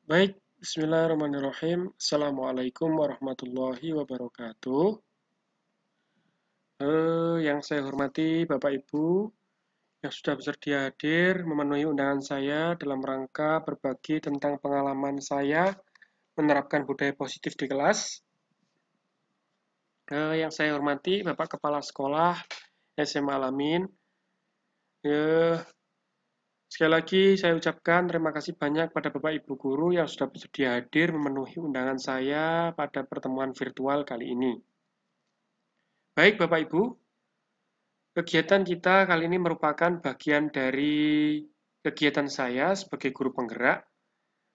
Baik, bismillahirrahmanirrahim. Assalamualaikum warahmatullahi wabarakatuh. Yang saya hormati Bapak Ibu yang sudah bersedia hadir memenuhi undangan saya dalam rangka berbagi tentang pengalaman saya menerapkan budaya positif di kelas. Yang saya hormati Bapak Kepala Sekolah SMA Alamin. Sekali lagi saya ucapkan terima kasih banyak pada Bapak Ibu Guru yang sudah bersedia hadir memenuhi undangan saya pada pertemuan virtual kali ini. Baik Bapak Ibu, kegiatan kita kali ini merupakan bagian dari kegiatan saya sebagai guru penggerak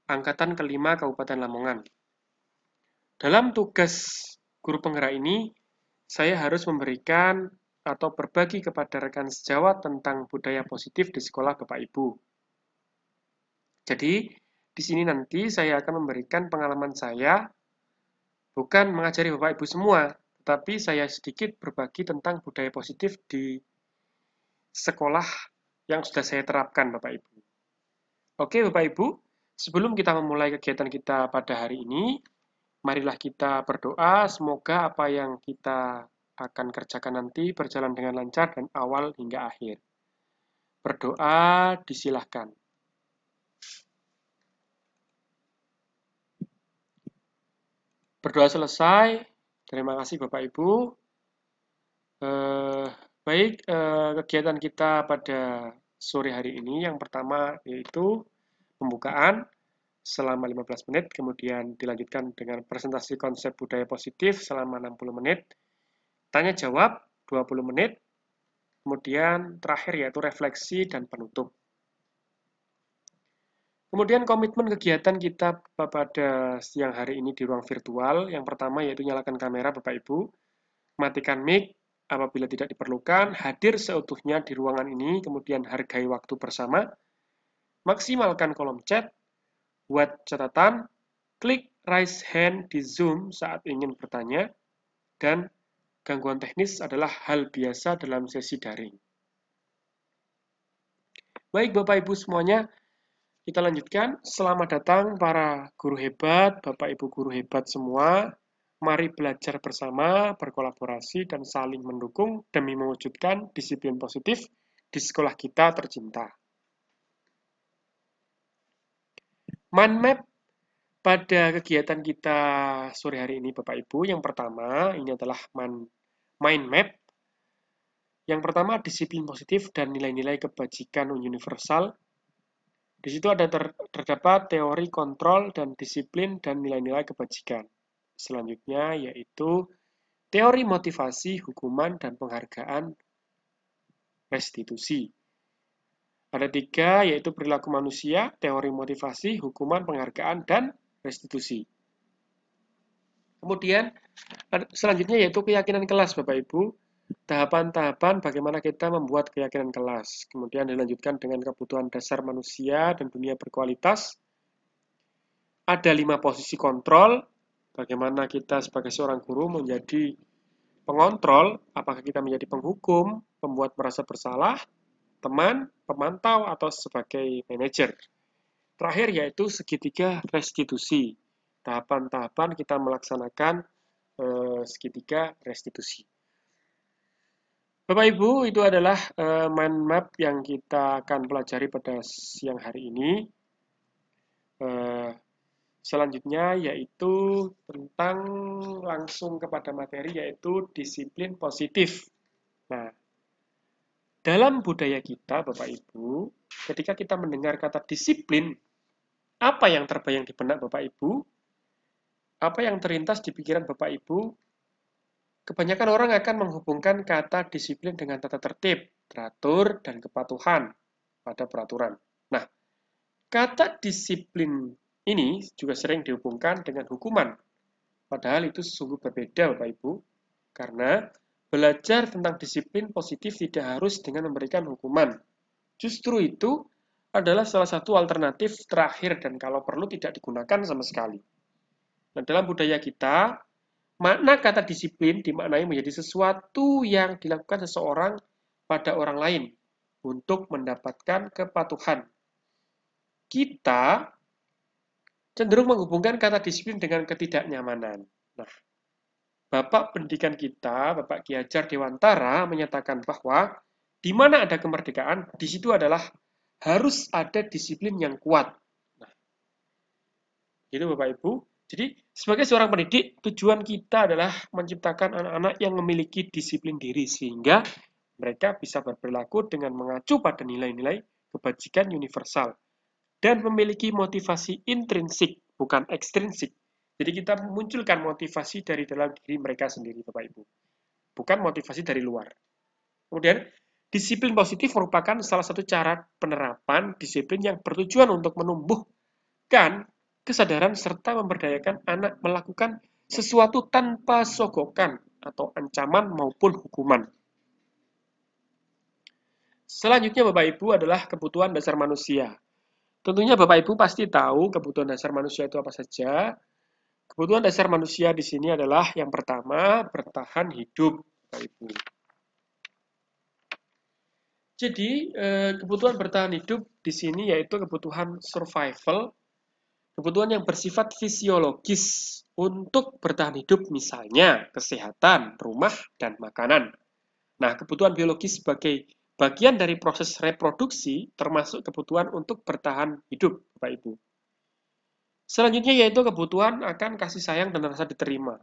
Angkatan kelima Kabupaten Lamongan. Dalam tugas guru penggerak ini, saya harus memberikan atau berbagi kepada rekan sejawat tentang budaya positif di sekolah Bapak Ibu. Jadi, di sini nanti saya akan memberikan pengalaman saya, bukan mengajari Bapak Ibu semua, tetapi saya sedikit berbagi tentang budaya positif di sekolah yang sudah saya terapkan, Bapak Ibu. Oke, Bapak Ibu, sebelum kita memulai kegiatan kita pada hari ini, marilah kita berdoa, semoga apa yang kita akan kerjakan nanti berjalan dengan lancar dan awal hingga akhir. Berdoa disilahkan. Berdoa selesai. Terima kasih Bapak Ibu. Baik, kegiatan kita pada sore hari ini yang pertama yaitu pembukaan selama 15 menit, kemudian dilanjutkan dengan presentasi konsep budaya positif selama 60 menit, tanya jawab 20 menit, kemudian terakhir yaitu refleksi dan penutup. Kemudian komitmen kegiatan kita pada siang hari ini di ruang virtual, yang pertama yaitu nyalakan kamera Bapak Ibu, matikan mic apabila tidak diperlukan, hadir seutuhnya di ruangan ini, kemudian hargai waktu bersama, maksimalkan kolom chat, buat catatan, klik raise hand di Zoom saat ingin bertanya, dan gangguan teknis adalah hal biasa dalam sesi daring. Baik Bapak Ibu semuanya, kita lanjutkan. Selamat datang para guru hebat, Bapak Ibu guru hebat semua. Mari belajar bersama, berkolaborasi, dan saling mendukung demi mewujudkan disiplin positif di sekolah kita tercinta. Mind map pada kegiatan kita sore hari ini Bapak Ibu, yang pertama ini adalah mind map. Yang pertama disiplin positif dan nilai-nilai kebajikan universal. Di situ ada terdapat teori kontrol dan disiplin dan nilai-nilai kebajikan. Selanjutnya yaitu teori motivasi, hukuman, dan penghargaan restitusi. Ada tiga, yaitu perilaku manusia, teori motivasi, hukuman, penghargaan, dan restitusi. Kemudian selanjutnya yaitu keyakinan kelas Bapak Ibu. Tahapan-tahapan bagaimana kita membuat keyakinan kelas. Kemudian dilanjutkan dengan kebutuhan dasar manusia dan dunia berkualitas. Ada 5 posisi kontrol. Bagaimana kita sebagai seorang guru menjadi pengontrol, apakah kita menjadi penghukum, pembuat merasa bersalah, teman, pemantau, atau sebagai manajer. Terakhir yaitu segitiga restitusi. Tahapan-tahapan kita melaksanakan segitiga restitusi. Bapak Ibu, itu adalah mind map yang kita akan pelajari pada siang hari ini. Selanjutnya yaitu tentang langsung kepada materi yaitu disiplin positif. Nah, dalam budaya kita Bapak Ibu, ketika kita mendengar kata disiplin, apa yang terbayang di benak Bapak Ibu? Apa yang terlintas di pikiran Bapak Ibu? Kebanyakan orang akan menghubungkan kata disiplin dengan tata tertib, teratur, dan kepatuhan pada peraturan. Nah, kata disiplin ini juga sering dihubungkan dengan hukuman. Padahal itu sungguh berbeda Bapak Ibu, karena belajar tentang disiplin positif tidak harus dengan memberikan hukuman. Justru itu adalah salah satu alternatif terakhir dan kalau perlu tidak digunakan sama sekali. Nah, dalam budaya kita, makna kata disiplin dimaknai menjadi sesuatu yang dilakukan seseorang pada orang lain untuk mendapatkan kepatuhan. Kita cenderung menghubungkan kata disiplin dengan ketidaknyamanan. Nah, Bapak pendidikan kita, Bapak Ki Hajar Dewantara, menyatakan bahwa di mana ada kemerdekaan, di situ adalah harus ada disiplin yang kuat. Nah, gitu Bapak Ibu. Jadi, sebagai seorang pendidik, tujuan kita adalah menciptakan anak-anak yang memiliki disiplin diri, sehingga mereka bisa berperilaku dengan mengacu pada nilai-nilai kebajikan universal dan memiliki motivasi intrinsik, bukan ekstrinsik. Jadi kita memunculkan motivasi dari dalam diri mereka sendiri, Bapak Ibu. Bukan motivasi dari luar. Kemudian, disiplin positif merupakan salah satu cara penerapan disiplin yang bertujuan untuk menumbuhkan kesadaran serta memberdayakan anak melakukan sesuatu tanpa sogokan atau ancaman maupun hukuman. Selanjutnya Bapak Ibu adalah kebutuhan dasar manusia. Tentunya Bapak Ibu pasti tahu kebutuhan dasar manusia itu apa saja. Kebutuhan dasar manusia di sini adalah yang pertama, bertahan hidup, Bapak Ibu. Jadi, kebutuhan bertahan hidup di sini yaitu kebutuhan survival, kebutuhan yang bersifat fisiologis untuk bertahan hidup, misalnya kesehatan, rumah, dan makanan. Nah, kebutuhan biologis sebagai bagian dari proses reproduksi termasuk kebutuhan untuk bertahan hidup, Bapak Ibu. Selanjutnya yaitu kebutuhan akan kasih sayang dan rasa diterima.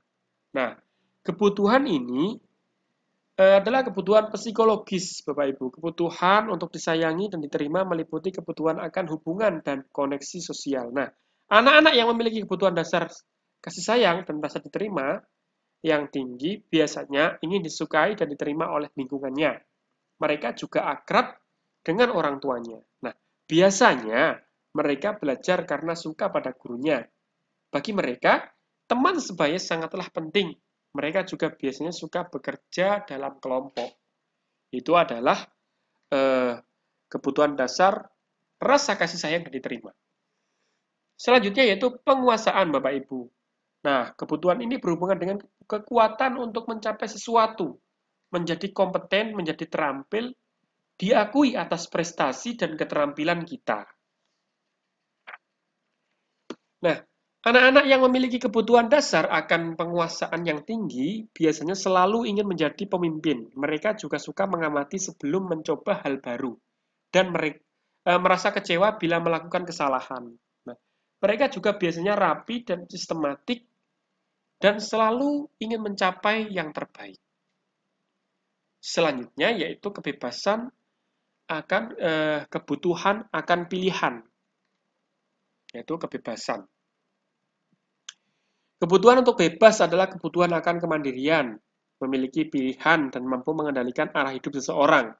Nah, kebutuhan ini adalah kebutuhan psikologis, Bapak Ibu. Kebutuhan untuk disayangi dan diterima meliputi kebutuhan akan hubungan dan koneksi sosial. Nah, anak-anak yang memiliki kebutuhan dasar kasih sayang dan rasa diterima yang tinggi biasanya ingin disukai dan diterima oleh lingkungannya. Mereka juga akrab dengan orang tuanya. Nah, biasanya mereka belajar karena suka pada gurunya. Bagi mereka, teman sebaya sangatlah penting. Mereka juga biasanya suka bekerja dalam kelompok. Itu adalah kebutuhan dasar rasa kasih sayang dan diterima. Selanjutnya yaitu penguasaan Bapak Ibu. Nah, kebutuhan ini berhubungan dengan kekuatan untuk mencapai sesuatu, menjadi kompeten, menjadi terampil, diakui atas prestasi dan keterampilan kita. Nah, anak-anak yang memiliki kebutuhan dasar akan penguasaan yang tinggi biasanya selalu ingin menjadi pemimpin. Mereka juga suka mengamati sebelum mencoba hal baru dan merasa kecewa bila melakukan kesalahan. Nah, mereka juga biasanya rapi dan sistematik dan selalu ingin mencapai yang terbaik. Selanjutnya yaitu kebebasan akan kebutuhan akan pilihan, yaitu kebebasan. Kebutuhan untuk bebas adalah kebutuhan akan kemandirian, memiliki pilihan dan mampu mengendalikan arah hidup seseorang.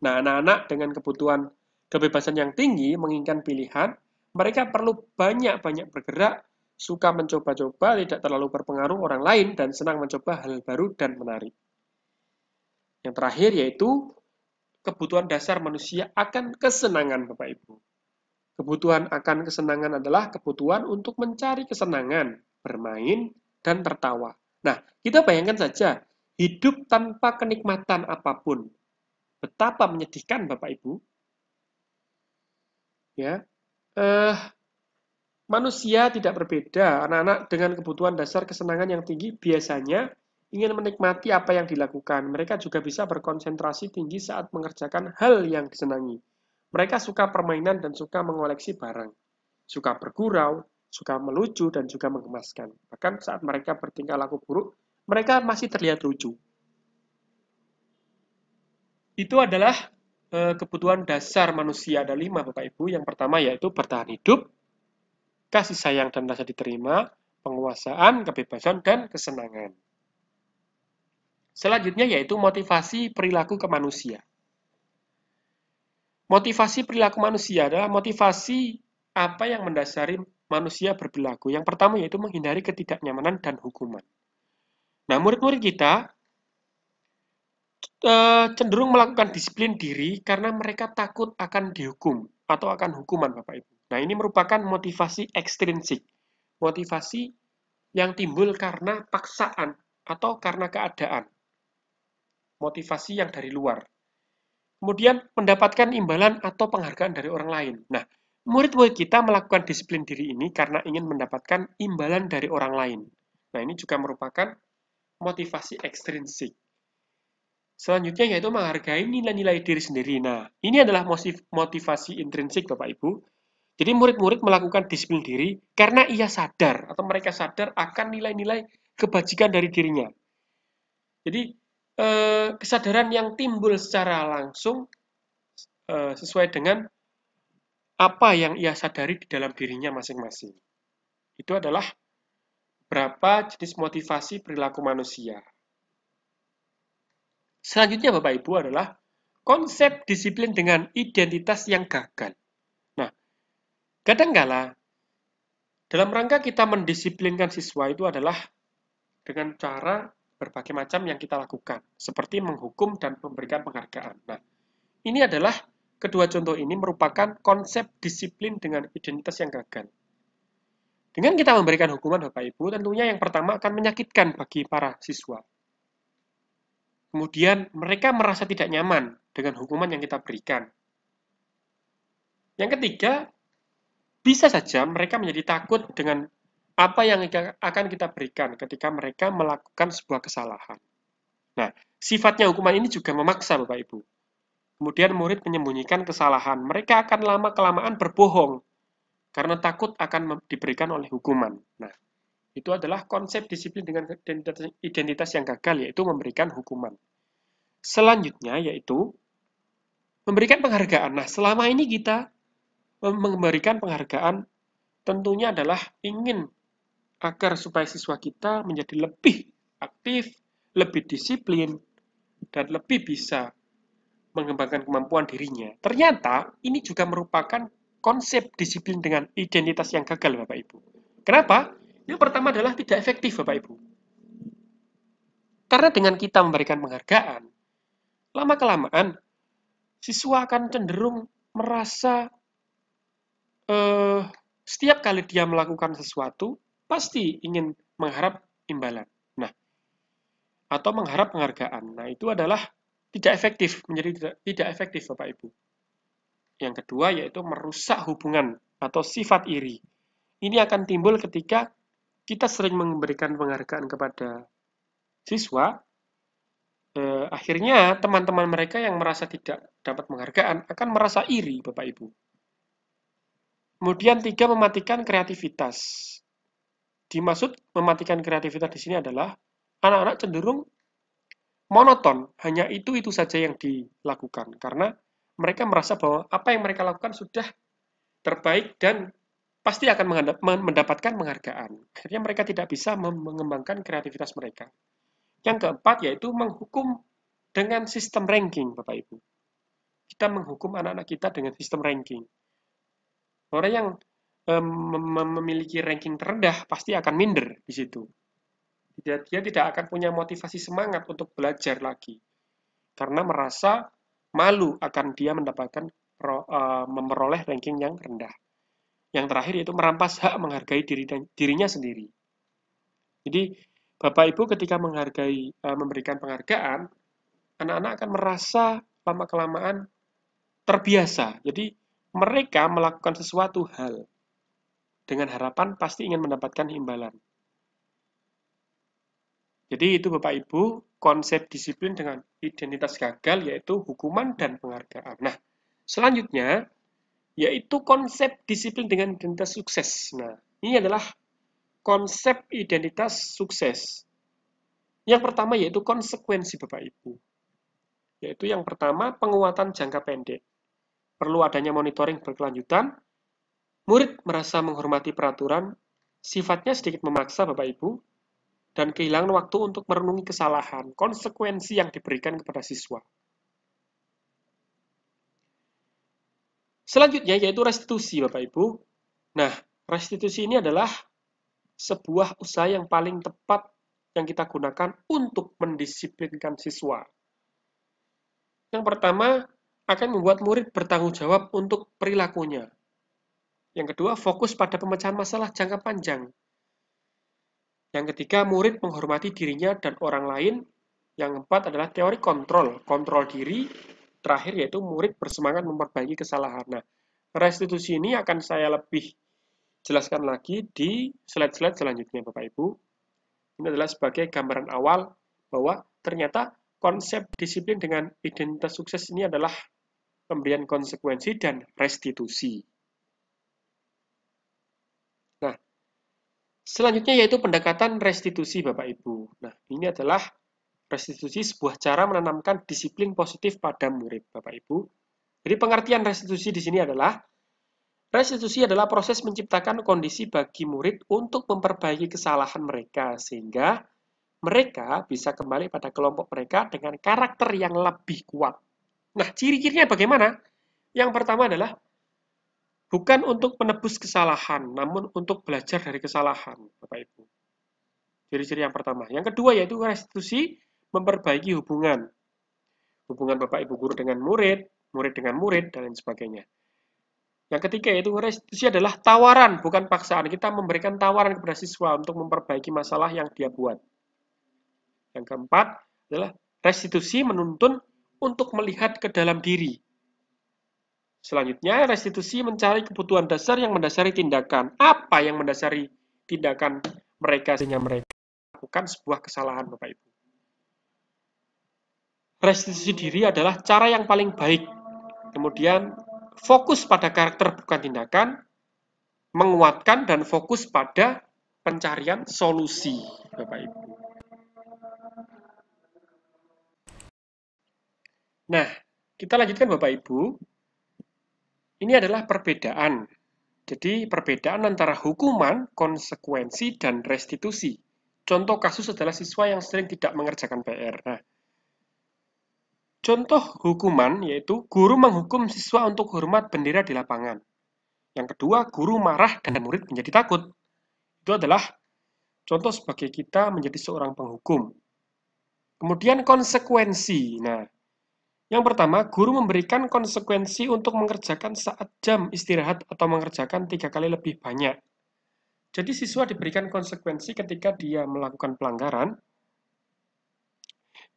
Nah, anak-anak dengan kebutuhan kebebasan yang tinggi menginginkan pilihan, mereka perlu banyak-banyak bergerak, suka mencoba-coba, tidak terlalu berpengaruh orang lain, dan senang mencoba hal baru dan menarik. Yang terakhir yaitu kebutuhan dasar manusia akan kesenangan, Bapak Ibu. Kebutuhan akan kesenangan adalah kebutuhan untuk mencari kesenangan, bermain, dan tertawa. Nah, kita bayangkan saja, hidup tanpa kenikmatan apapun. Betapa menyedihkan, Bapak Ibu. Ya, manusia tidak berbeda. Anak-anak dengan kebutuhan dasar kesenangan yang tinggi biasanya ingin menikmati apa yang dilakukan. Mereka juga bisa berkonsentrasi tinggi saat mengerjakan hal yang disenangi. Mereka suka permainan dan suka mengoleksi barang. Suka bergurau, suka melucu, dan juga menggemaskan. Bahkan saat mereka bertingkah laku buruk, mereka masih terlihat lucu. Itu adalah kebutuhan dasar manusia. Ada 5, Bapak Ibu. Yang pertama yaitu bertahan hidup, kasih sayang dan rasa diterima, penguasaan, kebebasan, dan kesenangan. Selanjutnya yaitu motivasi perilaku ke manusia. Motivasi perilaku manusia adalah motivasi apa yang mendasari manusia berperilaku. Yang pertama yaitu menghindari ketidaknyamanan dan hukuman. Nah, murid-murid kita cenderung melakukan disiplin diri karena mereka takut akan dihukum atau akan hukuman, Bapak Ibu. Nah, ini merupakan motivasi ekstrinsik. Motivasi yang timbul karena paksaan atau karena keadaan. Motivasi yang dari luar. Kemudian mendapatkan imbalan atau penghargaan dari orang lain. Nah, Murid-murid kita melakukan disiplin diri ini karena ingin mendapatkan imbalan dari orang lain. Nah, ini juga merupakan motivasi ekstrinsik. Selanjutnya yaitu menghargai nilai-nilai diri sendiri. Nah, ini adalah motivasi intrinsik Bapak Ibu. Jadi murid-murid melakukan disiplin diri karena ia sadar atau mereka sadar akan nilai-nilai kebajikan dari dirinya. Jadi kesadaran yang timbul secara langsung sesuai dengan apa yang ia sadari di dalam dirinya masing-masing. Itu adalah berapa jenis motivasi perilaku manusia. Selanjutnya Bapak Ibu adalah konsep disiplin dengan identitas yang gagal. Nah, kadangkala dalam rangka kita mendisiplinkan siswa itu adalah dengan cara berbagai macam yang kita lakukan, seperti menghukum dan memberikan penghargaan. Nah, ini adalah kedua contoh ini merupakan konsep disiplin dengan identitas yang gagal. Dengan kita memberikan hukuman Bapak Ibu, tentunya yang pertama akan menyakitkan bagi para siswa. Kemudian mereka merasa tidak nyaman dengan hukuman yang kita berikan. Yang ketiga, bisa saja mereka menjadi takut dengan apa yang akan kita berikan ketika mereka melakukan sebuah kesalahan. Nah, sifatnya hukuman ini juga memaksa Bapak Ibu. Kemudian murid menyembunyikan kesalahan. Mereka akan lama-kelamaan berbohong karena takut akan diberikan oleh hukuman. Nah, itu adalah konsep disiplin dengan identitas yang gagal, yaitu memberikan hukuman. Selanjutnya yaitu memberikan penghargaan. Nah, selama ini kita memberikan penghargaan tentunya adalah ingin agar supaya siswa kita menjadi lebih aktif, lebih disiplin, dan lebih bisa mengembangkan kemampuan dirinya. Ternyata ini juga merupakan konsep disiplin dengan identitas yang gagal, Bapak Ibu. Kenapa? Yang pertama adalah tidak efektif, Bapak Ibu. Karena dengan kita memberikan penghargaan, lama-kelamaan siswa akan cenderung merasa setiap kali dia melakukan sesuatu, pasti ingin mengharap imbalan. Nah, atau mengharap penghargaan. Nah, itu adalah tidak efektif, menjadi tidak efektif Bapak Ibu. Yang kedua yaitu merusak hubungan atau sifat iri. Ini akan timbul ketika kita sering memberikan penghargaan kepada siswa, akhirnya teman-teman mereka yang merasa tidak dapat penghargaan akan merasa iri Bapak Ibu. Kemudian tiga, mematikan kreativitas. Dimaksud mematikan kreativitas di sini adalah anak-anak cenderung monoton, hanya itu saja yang dilakukan karena mereka merasa bahwa apa yang mereka lakukan sudah terbaik dan pasti akan mendapatkan penghargaan. Akhirnya mereka tidak bisa mengembangkan kreativitas mereka. Yang keempat yaitu menghukum dengan sistem ranking, Bapak Ibu. Kita menghukum anak-anak kita dengan sistem ranking. Orang yang memiliki ranking terendah pasti akan minder di situ. Dia tidak akan punya motivasi semangat untuk belajar lagi karena merasa malu akan dia mendapatkan memperoleh ranking yang rendah. Yang terakhir yaitu merampas hak menghargai dirinya sendiri. Jadi Bapak Ibu ketika memberikan penghargaan, anak-anak akan merasa lama-kelamaan terbiasa. Jadi mereka melakukan sesuatu hal dengan harapan pasti ingin mendapatkan imbalan. Jadi itu Bapak Ibu, konsep disiplin dengan identitas gagal yaitu hukuman dan penghargaan. Nah, selanjutnya yaitu konsep disiplin dengan identitas sukses. Nah, ini adalah konsep identitas sukses. Yang pertama yaitu konsekuensi Bapak Ibu. Yaitu yang pertama penguatan jangka pendek. Perlu adanya monitoring berkelanjutan. Murid merasa menghormati peraturan, sifatnya sedikit memaksa Bapak Ibu, dan kehilangan waktu untuk merenungi kesalahan, konsekuensi yang diberikan kepada siswa. Selanjutnya yaitu restitusi Bapak Ibu. Nah, restitusi ini adalah sebuah usaha yang paling tepat yang kita gunakan untuk mendisiplinkan siswa. Yang pertama, akan membuat murid bertanggung jawab untuk perilakunya. Yang kedua, fokus pada pemecahan masalah jangka panjang. Yang ketiga, murid menghormati dirinya dan orang lain. Yang keempat adalah teori kontrol diri. Terakhir yaitu murid bersemangat memperbaiki kesalahan. Nah, Restitusi ini akan saya lebih jelaskan lagi di slide-slide selanjutnya, Bapak Ibu. Ini adalah sebagai gambaran awal bahwa ternyata konsep disiplin dengan identitas sukses ini adalah pemberian konsekuensi dan restitusi. Nah, selanjutnya yaitu pendekatan restitusi, Bapak Ibu. Nah, ini adalah restitusi sebuah cara menanamkan disiplin positif pada murid, Bapak Ibu. Jadi pengertian restitusi di sini adalah restitusi adalah proses menciptakan kondisi bagi murid untuk memperbaiki kesalahan mereka sehingga mereka bisa kembali pada kelompok mereka dengan karakter yang lebih kuat. Nah, ciri-cirinya bagaimana? Yang pertama adalah bukan untuk menebus kesalahan, namun untuk belajar dari kesalahan, Bapak Ibu. Ciri-ciri yang pertama. Yang kedua yaitu restitusi memperbaiki hubungan. Hubungan Bapak Ibu guru dengan murid, murid dengan murid, dan lain sebagainya. Yang ketiga yaitu restitusi adalah tawaran, bukan paksaan. Kita memberikan tawaran kepada siswa untuk memperbaiki masalah yang dia buat. Yang keempat adalah restitusi menuntun untuk melihat ke dalam diri. Selanjutnya, restitusi mencari kebutuhan dasar yang mendasari tindakan. Apa yang mendasari tindakan mereka sehingga mereka melakukan sebuah kesalahan, Bapak Ibu? Restitusi diri adalah cara yang paling baik. Kemudian, fokus pada karakter bukan tindakan, menguatkan dan fokus pada pencarian solusi, Bapak Ibu. Nah, kita lanjutkan Bapak Ibu. Ini adalah perbedaan. Jadi, perbedaan antara hukuman, konsekuensi, dan restitusi. Contoh kasus adalah siswa yang sering tidak mengerjakan PR. Nah, contoh hukuman yaitu guru menghukum siswa untuk hormat bendera di lapangan. Yang kedua, guru marah dan murid menjadi takut. Itu adalah contoh sebagai kita menjadi seorang penghukum. Kemudian konsekuensi. Nah, yang pertama, guru memberikan konsekuensi untuk mengerjakan saat jam istirahat atau mengerjakan 3 kali lebih banyak. Jadi siswa diberikan konsekuensi ketika dia melakukan pelanggaran.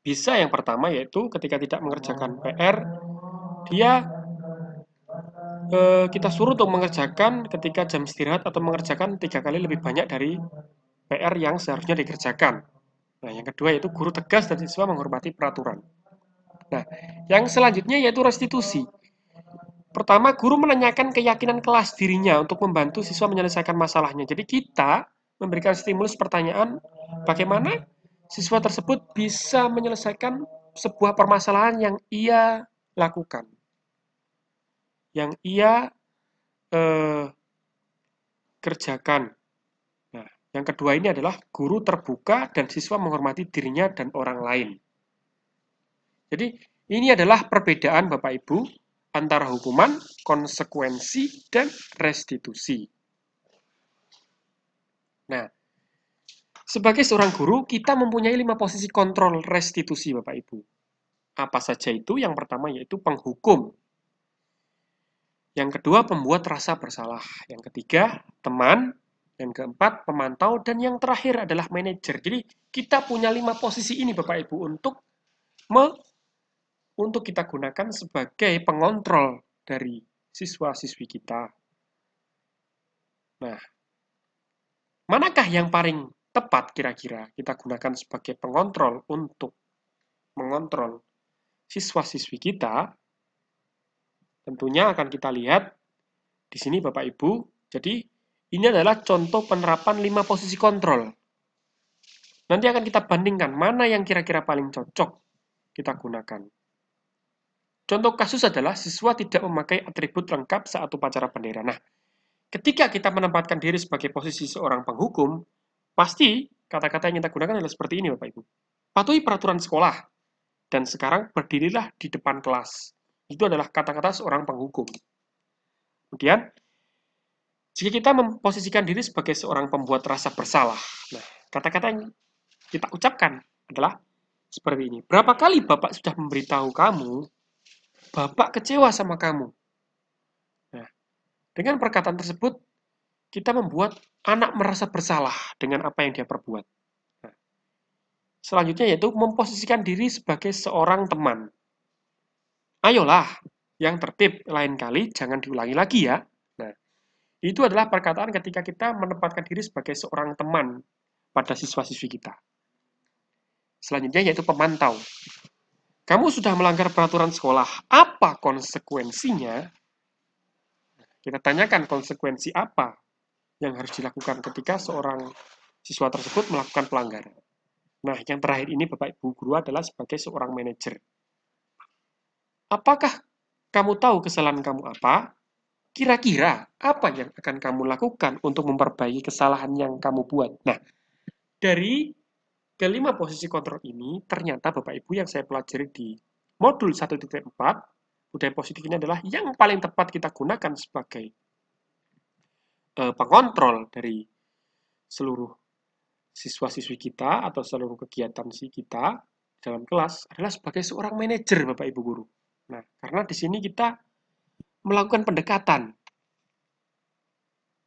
Bisa yang pertama yaitu ketika tidak mengerjakan PR, kita suruh untuk mengerjakan ketika jam istirahat atau mengerjakan 3 kali lebih banyak dari PR yang seharusnya dikerjakan. Nah, yang kedua yaitu guru tegas dan siswa menghormati peraturan. Nah, yang selanjutnya yaitu restitusi. Pertama, guru menanyakan keyakinan kelas dirinya untuk membantu siswa menyelesaikan masalahnya. Jadi kita memberikan stimulus pertanyaan bagaimana siswa tersebut bisa menyelesaikan sebuah permasalahan yang ia lakukan. Yang ia kerjakan. Nah, yang kedua ini adalah guru terbuka dan siswa menghormati dirinya dan orang lain. Jadi, ini adalah perbedaan Bapak Ibu antara hukuman, konsekuensi, dan restitusi. Nah, sebagai seorang guru, kita mempunyai 5 posisi kontrol restitusi, Bapak Ibu. Apa saja itu? Yang pertama yaitu penghukum. Yang kedua, pembuat rasa bersalah. Yang ketiga, teman. Yang keempat, pemantau. Dan yang terakhir adalah manajer. Jadi, kita punya 5 posisi ini, Bapak Ibu, untuk kita gunakan sebagai pengontrol dari siswa-siswi kita. Nah, manakah yang paling tepat kira-kira kita gunakan sebagai pengontrol untuk mengontrol siswa-siswi kita? Tentunya akan kita lihat di sini Bapak Ibu. Jadi, ini adalah contoh penerapan 5 posisi kontrol. Nanti akan kita bandingkan mana yang kira-kira paling cocok kita gunakan. Contoh kasus adalah siswa tidak memakai atribut lengkap saat upacara bendera. Nah, ketika kita menempatkan diri sebagai posisi seorang penghukum, pasti kata-kata yang kita gunakan adalah seperti ini Bapak Ibu. Patuhi peraturan sekolah, dan sekarang berdirilah di depan kelas. Itu adalah kata-kata seorang penghukum. Kemudian, jika kita memposisikan diri sebagai seorang pembuat rasa bersalah, nah, kata-kata yang kita ucapkan adalah seperti ini. Berapa kali Bapak sudah memberitahu kamu, Bapak kecewa sama kamu. Nah, dengan perkataan tersebut, kita membuat anak merasa bersalah dengan apa yang dia perbuat. Nah, selanjutnya yaitu memposisikan diri sebagai seorang teman. Ayolah, yang tertib, lain kali jangan diulangi lagi ya. Nah, itu adalah perkataan ketika kita menempatkan diri sebagai seorang teman pada siswa-siswi kita. Selanjutnya yaitu pemantau. Kamu sudah melanggar peraturan sekolah, apa konsekuensinya? Kita tanyakan konsekuensi apa yang harus dilakukan ketika seorang siswa tersebut melakukan pelanggaran. Nah, yang terakhir ini Bapak Ibu Guru adalah sebagai seorang manajer. Apakah kamu tahu kesalahan kamu apa? Kira-kira apa yang akan kamu lakukan untuk memperbaiki kesalahan yang kamu buat? Nah, dari kelima posisi kontrol ini, ternyata Bapak Ibu yang saya pelajari di modul 1.4, budaya positif ini adalah yang paling tepat kita gunakan sebagai pengontrol dari seluruh siswa-siswi kita atau seluruh kegiatan kita dalam kelas adalah sebagai seorang manajer Bapak Ibu Guru. Nah, karena di sini kita melakukan pendekatan.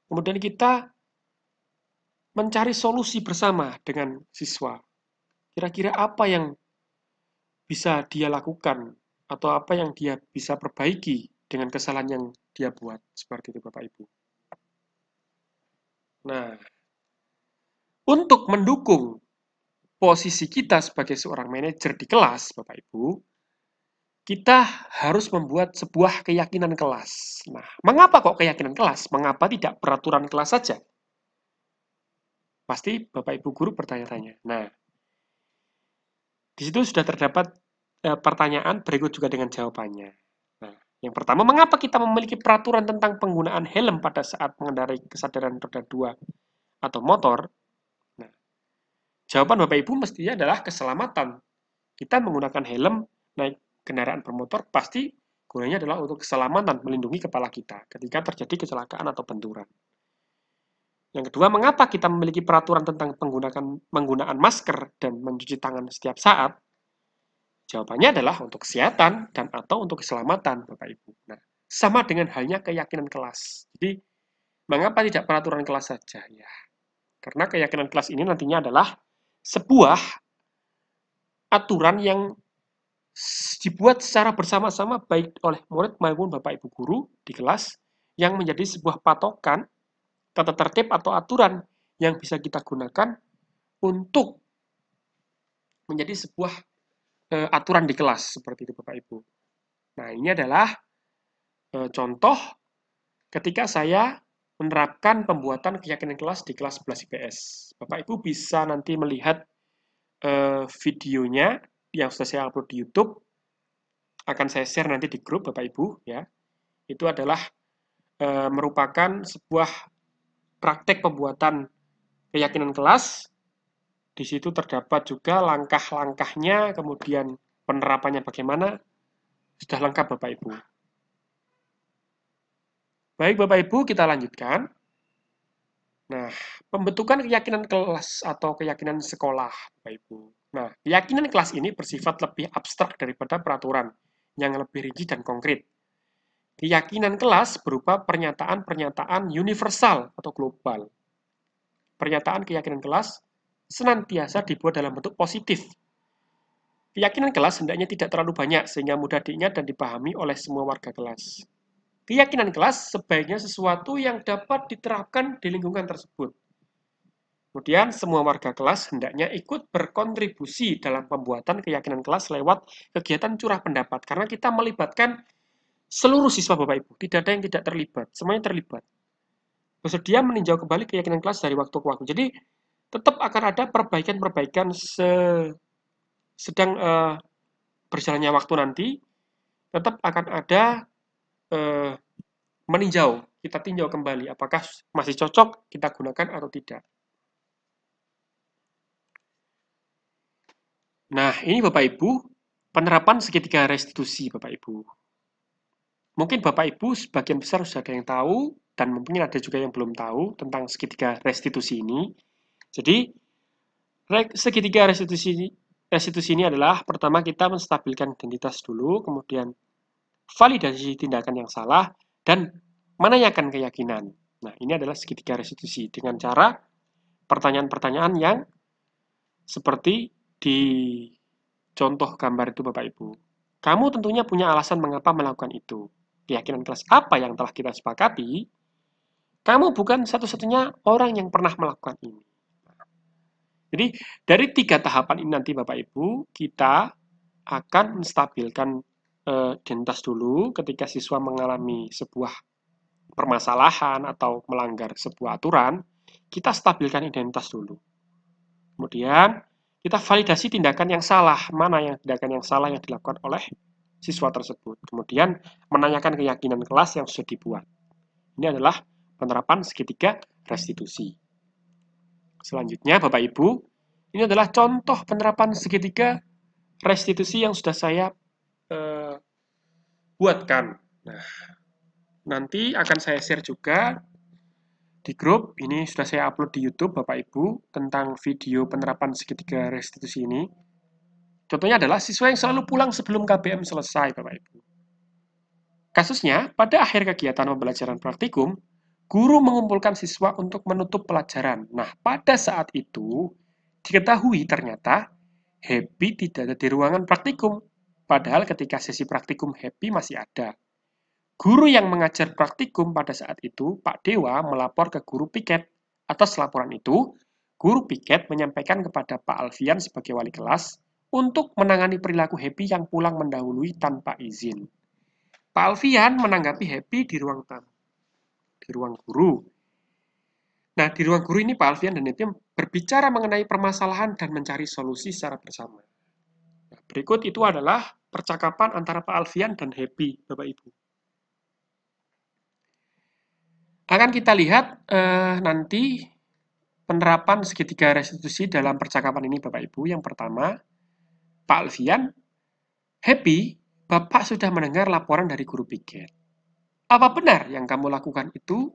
Kemudian kita mencari solusi bersama dengan siswa. Kira-kira apa yang bisa dia lakukan atau apa yang dia bisa perbaiki dengan kesalahan yang dia buat. Seperti itu Bapak Ibu. Nah, untuk mendukung posisi kita sebagai seorang manajer di kelas, Bapak Ibu, kita harus membuat sebuah keyakinan kelas. Nah, mengapa kok keyakinan kelas? Mengapa tidak peraturan kelas saja? Pasti Bapak Ibu Guru bertanya-tanya. Nah, di situ sudah terdapat pertanyaan berikut juga dengan jawabannya. Nah, yang pertama, mengapa kita memiliki peraturan tentang penggunaan helm pada saat mengendarai kesadaran roda 2 atau motor? Nah, jawaban Bapak Ibu mestinya adalah keselamatan. Kita menggunakan helm naik kendaraan bermotor pasti gunanya adalah untuk keselamatan, melindungi kepala kita ketika terjadi kecelakaan atau benturan. Yang kedua, mengapa kita memiliki peraturan tentang penggunaan masker dan mencuci tangan setiap saat? Jawabannya adalah untuk kesehatan dan atau untuk keselamatan, Bapak Ibu. Nah, sama dengan halnya keyakinan kelas. Jadi, mengapa tidak peraturan kelas saja? Ya, karena keyakinan kelas ini nantinya adalah sebuah aturan yang dibuat secara bersama-sama baik oleh murid maupun Bapak Ibu Guru di kelas yang menjadi sebuah patokan tata tertib atau aturan yang bisa kita gunakan untuk menjadi sebuah aturan di kelas seperti itu Bapak Ibu. Nah, ini adalah contoh ketika saya menerapkan pembuatan keyakinan kelas di kelas 11 IPS. Bapak Ibu bisa nanti melihat videonya yang sudah saya upload di YouTube. Akan saya share nanti di grup Bapak Ibu ya. Itu adalah merupakan sebuah praktek pembuatan keyakinan kelas. Di situ terdapat juga langkah-langkahnya, kemudian penerapannya bagaimana, sudah lengkap Bapak Ibu. Baik Bapak Ibu, kita lanjutkan. Nah, pembentukan keyakinan kelas atau keyakinan sekolah Bapak Ibu. Nah, keyakinan kelas ini bersifat lebih abstrak daripada peraturan yang lebih rinci dan konkret. Keyakinan kelas berupa pernyataan-pernyataan universal atau global. Pernyataan keyakinan kelas senantiasa dibuat dalam bentuk positif. Keyakinan kelas hendaknya tidak terlalu banyak sehingga mudah diingat dan dipahami oleh semua warga kelas. Keyakinan kelas sebaiknya sesuatu yang dapat diterapkan di lingkungan tersebut. Kemudian semua warga kelas hendaknya ikut berkontribusi dalam pembuatan keyakinan kelas lewat kegiatan curah pendapat karena kita melibatkan seluruh siswa Bapak Ibu, tidak ada yang tidak terlibat, semuanya terlibat. Bersedia meninjau kembali keyakinan kelas dari waktu ke waktu. Jadi tetap akan ada perbaikan-perbaikan sedang berjalannya waktu nanti, tetap akan ada meninjau, kita tinjau kembali apakah masih cocok kita gunakan atau tidak. Nah, ini Bapak Ibu, penerapan segitiga restitusi Bapak Ibu. Mungkin Bapak Ibu sebagian besar sudah ada yang tahu, dan mungkin ada juga yang belum tahu tentang segitiga restitusi ini. Jadi, segitiga restitusi ini adalah pertama kita menstabilkan identitas dulu, kemudian validasi tindakan yang salah, dan menanyakan keyakinan. Nah, ini adalah segitiga restitusi dengan cara pertanyaan-pertanyaan yang seperti di contoh gambar itu Bapak Ibu. Kamu tentunya punya alasan mengapa melakukan itu. Keyakinan kelas apa yang telah kita sepakati, kamu bukan satu-satunya orang yang pernah melakukan ini. Jadi, dari 3 tahapan ini nanti Bapak Ibu, kita akan menstabilkan identitas dulu ketika siswa mengalami sebuah permasalahan atau melanggar sebuah aturan, kita stabilkan identitas dulu. Kemudian, kita validasi tindakan yang salah, mana yang tindakan yang salah yang dilakukan oleh siswa tersebut. Kemudian, menanyakan keyakinan kelas yang sudah dibuat. Ini adalah penerapan segitiga restitusi. Selanjutnya, Bapak Ibu, ini adalah contoh penerapan segitiga restitusi yang sudah saya buatkan. Nah, nanti akan saya share juga di grup. Ini sudah saya upload di YouTube, Bapak Ibu, tentang video penerapan segitiga restitusi ini. Contohnya adalah siswa yang selalu pulang sebelum KBM selesai, Bapak Ibu. Kasusnya, pada akhir kegiatan pembelajaran praktikum, guru mengumpulkan siswa untuk menutup pelajaran. Nah, pada saat itu, diketahui ternyata Happy tidak ada di ruangan praktikum. Padahal ketika sesi praktikum Happy masih ada. Guru yang mengajar praktikum pada saat itu, Pak Dewa, melapor ke guru piket. Atas laporan itu, guru piket menyampaikan kepada Pak Alfian sebagai wali kelas untuk menangani perilaku Happy yang pulang mendahului tanpa izin. Pak Alfian menanggapi Happy di ruang tamu, di ruang guru. Nah, di ruang guru ini Pak Alfian dan Happy berbicara mengenai permasalahan dan mencari solusi secara bersama. Nah, berikut itu adalah percakapan antara Pak Alfian dan Happy, Bapak Ibu. Akan kita lihat nanti penerapan segitiga restitusi dalam percakapan ini, Bapak Ibu. Yang pertama, Pak Alfian, Happy, Bapak sudah mendengar laporan dari guru piket. Apa benar yang kamu lakukan itu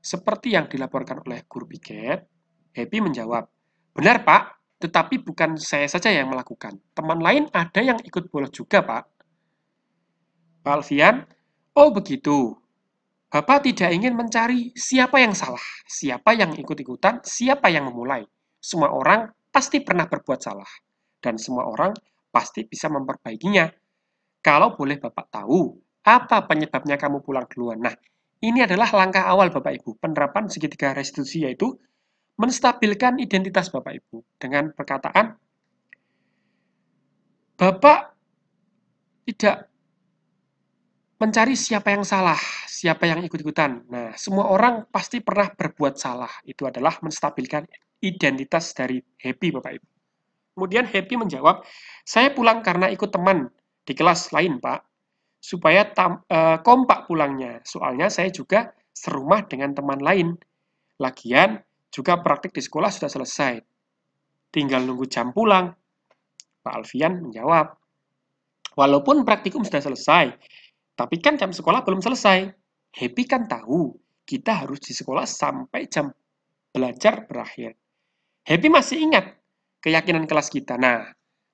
seperti yang dilaporkan oleh guru piket? Happy menjawab, benar Pak, tetapi bukan saya saja yang melakukan. Teman lain ada yang ikut bolos juga, Pak. Pak Alfian, oh begitu. Bapak tidak ingin mencari siapa yang salah, siapa yang ikut-ikutan, siapa yang memulai. Semua orang pasti pernah berbuat salah, dan semua orang pasti bisa memperbaikinya. Kalau boleh Bapak tahu, apa penyebabnya kamu pulang duluan? Nah, ini adalah langkah awal Bapak Ibu, penerapan segitiga restitusi, yaitu menstabilkan identitas Bapak Ibu dengan perkataan, Bapak tidak mencari siapa yang salah, siapa yang ikut-ikutan. Nah, semua orang pasti pernah berbuat salah. Itu adalah menstabilkan identitas dari Happy, Bapak Ibu. Kemudian Happy menjawab, saya pulang karena ikut teman di kelas lain, Pak. Supaya kompak pulangnya. Soalnya saya juga serumah dengan teman lain. Lagian, juga praktik di sekolah sudah selesai. Tinggal nunggu jam pulang. Pak Alfian menjawab, walaupun praktikum sudah selesai, tapi kan jam sekolah belum selesai. Happy kan tahu, kita harus di sekolah sampai jam belajar berakhir. Happy masih ingat keyakinan kelas kita. Nah,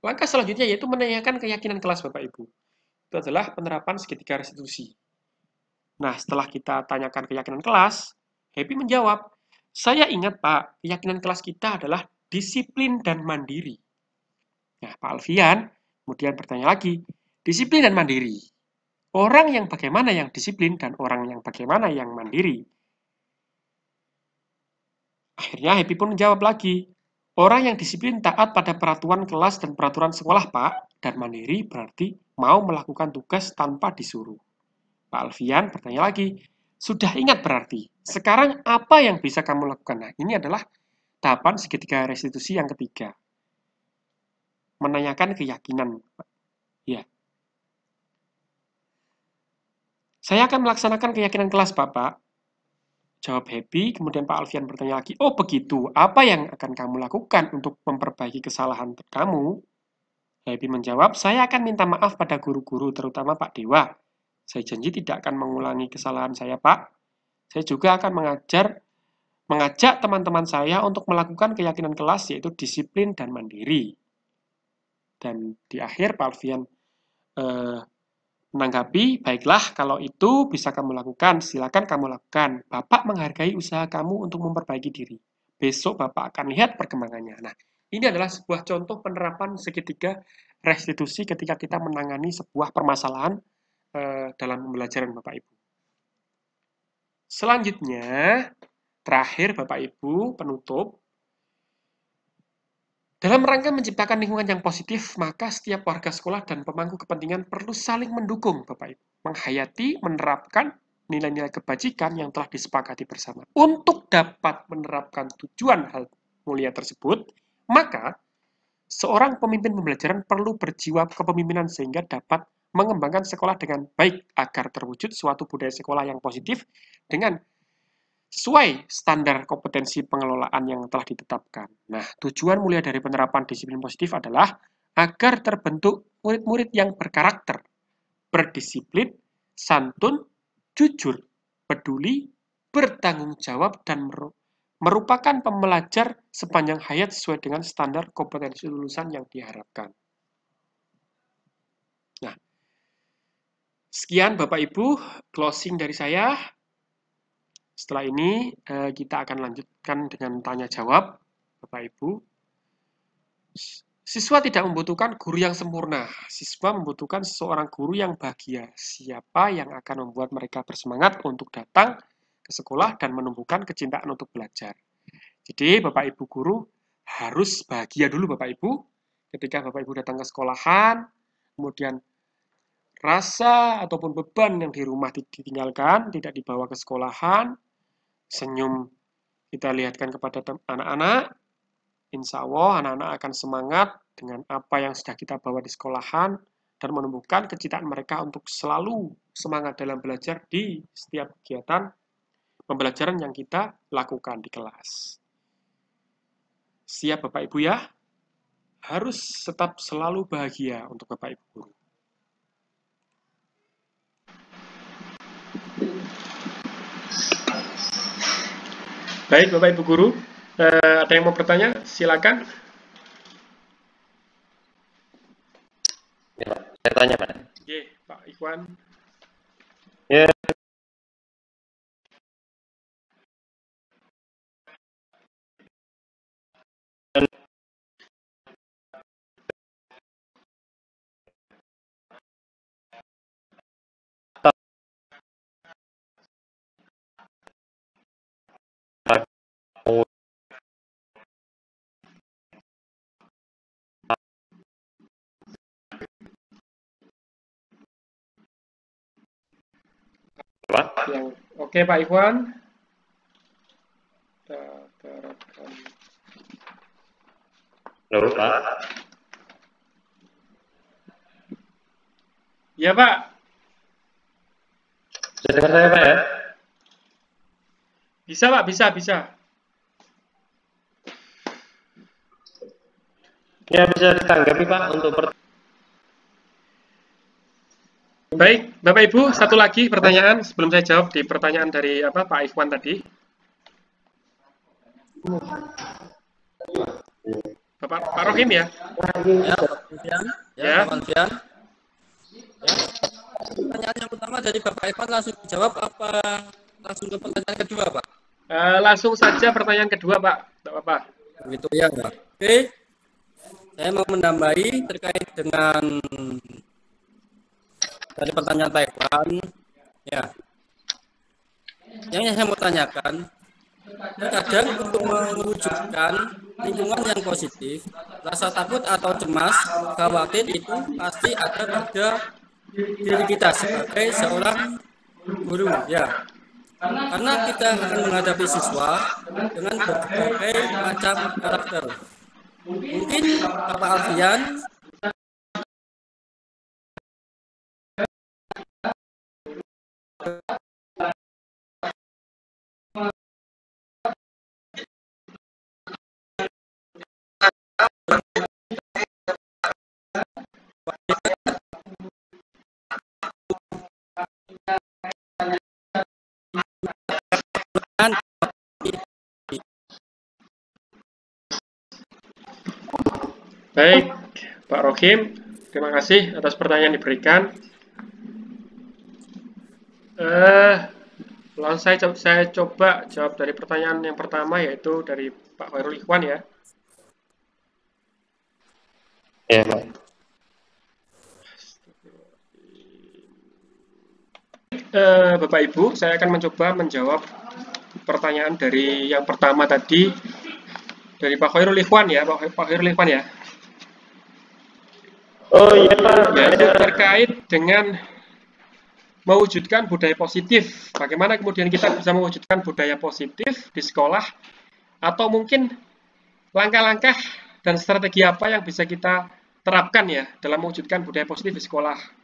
langkah selanjutnya yaitu menanyakan keyakinan kelas Bapak Ibu. Itu adalah penerapan segitiga restitusi. Nah, setelah kita tanyakan keyakinan kelas, Happy menjawab, saya ingat Pak, keyakinan kelas kita adalah disiplin dan mandiri. Nah, Pak Alfian kemudian bertanya lagi, disiplin dan mandiri. Orang yang bagaimana yang disiplin dan orang yang bagaimana yang mandiri? Akhirnya Happy pun menjawab lagi, orang yang disiplin taat pada peraturan kelas dan peraturan sekolah, Pak, dan mandiri berarti mau melakukan tugas tanpa disuruh. Pak Alfian bertanya lagi, sudah ingat berarti, sekarang apa yang bisa kamu lakukan? Nah, ini adalah tahapan segitiga restitusi yang ketiga. Menanyakan keyakinan. Ya. Saya akan melaksanakan keyakinan kelas, Bapak. Jawab Happy, kemudian Pak Alfian bertanya lagi, oh begitu, apa yang akan kamu lakukan untuk memperbaiki kesalahan kamu? Happy menjawab, saya akan minta maaf pada guru-guru, terutama Pak Dewa. Saya janji tidak akan mengulangi kesalahan saya, Pak. Saya juga akan mengajak teman-teman saya untuk melakukan keyakinan kelas, yaitu disiplin dan mandiri. Dan di akhir Pak Alfian menanggapi, baiklah kalau itu bisa kamu lakukan, silakan kamu lakukan. Bapak menghargai usaha kamu untuk memperbaiki diri. Besok Bapak akan lihat perkembangannya. Nah, ini adalah sebuah contoh penerapan segitiga restitusi ketika kita menangani sebuah permasalahan dalam pembelajaran Bapak Ibu. Selanjutnya, terakhir Bapak Ibu, penutup. Dalam rangka menciptakan lingkungan yang positif, maka setiap warga sekolah dan pemangku kepentingan perlu saling mendukung Bapak Ibu, menghayati, menerapkan nilai-nilai kebajikan yang telah disepakati bersama. Untuk dapat menerapkan tujuan hal mulia tersebut, maka seorang pemimpin pembelajaran perlu berjiwa kepemimpinan sehingga dapat mengembangkan sekolah dengan baik agar terwujud suatu budaya sekolah yang positif dengan sesuai standar kompetensi pengelolaan yang telah ditetapkan. Nah, tujuan mulia dari penerapan disiplin positif adalah agar terbentuk murid-murid yang berkarakter, berdisiplin, santun, jujur, peduli, bertanggung jawab, dan merupakan pembelajar sepanjang hayat sesuai dengan standar kompetensi lulusan yang diharapkan. Nah, sekian Bapak Ibu, closing dari saya. Setelah ini kita akan lanjutkan dengan tanya jawab, Bapak Ibu. Siswa tidak membutuhkan guru yang sempurna. Siswa membutuhkan seorang guru yang bahagia. Siapa yang akan membuat mereka bersemangat untuk datang ke sekolah dan menumbuhkan kecintaan untuk belajar. Jadi Bapak Ibu guru harus bahagia dulu Bapak Ibu. Ketika Bapak Ibu datang ke sekolahan, kemudian rasa ataupun beban yang di rumah ditinggalkan, tidak dibawa ke sekolahan, senyum kita lihatkan kepada anak-anak, insya Allah anak-anak akan semangat dengan apa yang sudah kita bawa di sekolahan dan menumbuhkan kecintaan mereka untuk selalu semangat dalam belajar di setiap kegiatan pembelajaran yang kita lakukan di kelas. Siap Bapak Ibu ya? Harus tetap selalu bahagia untuk Bapak Ibu guru. Baik Bapak Ibu guru, ada yang mau bertanya? Silakan. Ya, saya tanya Pak. Oke, Pak Ikhwan. Ya. Oke Pak Ikhwan. Halo Pak. Ya Pak. Bisa dengar saya Pak ya? Bisa Pak, bisa. Ya bisa ditanggapi Pak untuk Baik, Bapak Ibu, satu lagi pertanyaan sebelum saya jawab di pertanyaan dari Pak Ikhwan tadi. Pak Rohim ya? Ya, selamat siang. Selamat siang. Ya. Pertanyaan yang pertama dari Bapak Ikhwan langsung dijawab apa langsung ke pertanyaan kedua, Pak? Langsung saja pertanyaan kedua, Pak. Tidak apa-apa. Begitu ya, Pak. Oke. Saya mau menambahi terkait dengan dari pertanyaan Pak Ikhwan. Ya. Yang saya mau tanyakan, terkadang untuk mewujudkan lingkungan yang positif, rasa takut atau cemas, khawatir itu pasti ada pada diri kita sebagai seorang guru, ya. Karena kita akan menghadapi siswa dengan berbagai macam karakter. Mungkin Bapak Alfian Baik, Pak Rohim, terima kasih atas pertanyaan diberikan. Langsung saya coba jawab dari pertanyaan yang pertama, yaitu dari Pak Khairul Ikhwan ya. Ya Pak. Bapak Ibu, saya akan mencoba menjawab pertanyaan dari yang pertama tadi dari Pak Khairul Ikhwan ya, Pak Khairul Ikhwan ya. Oh iya Pak, Yaitu saya terkait dengan mewujudkan budaya positif. Bagaimana kemudian kita bisa mewujudkan budaya positif di sekolah, atau mungkin langkah-langkah dan strategi apa yang bisa kita terapkan ya dalam mewujudkan budaya positif di sekolah.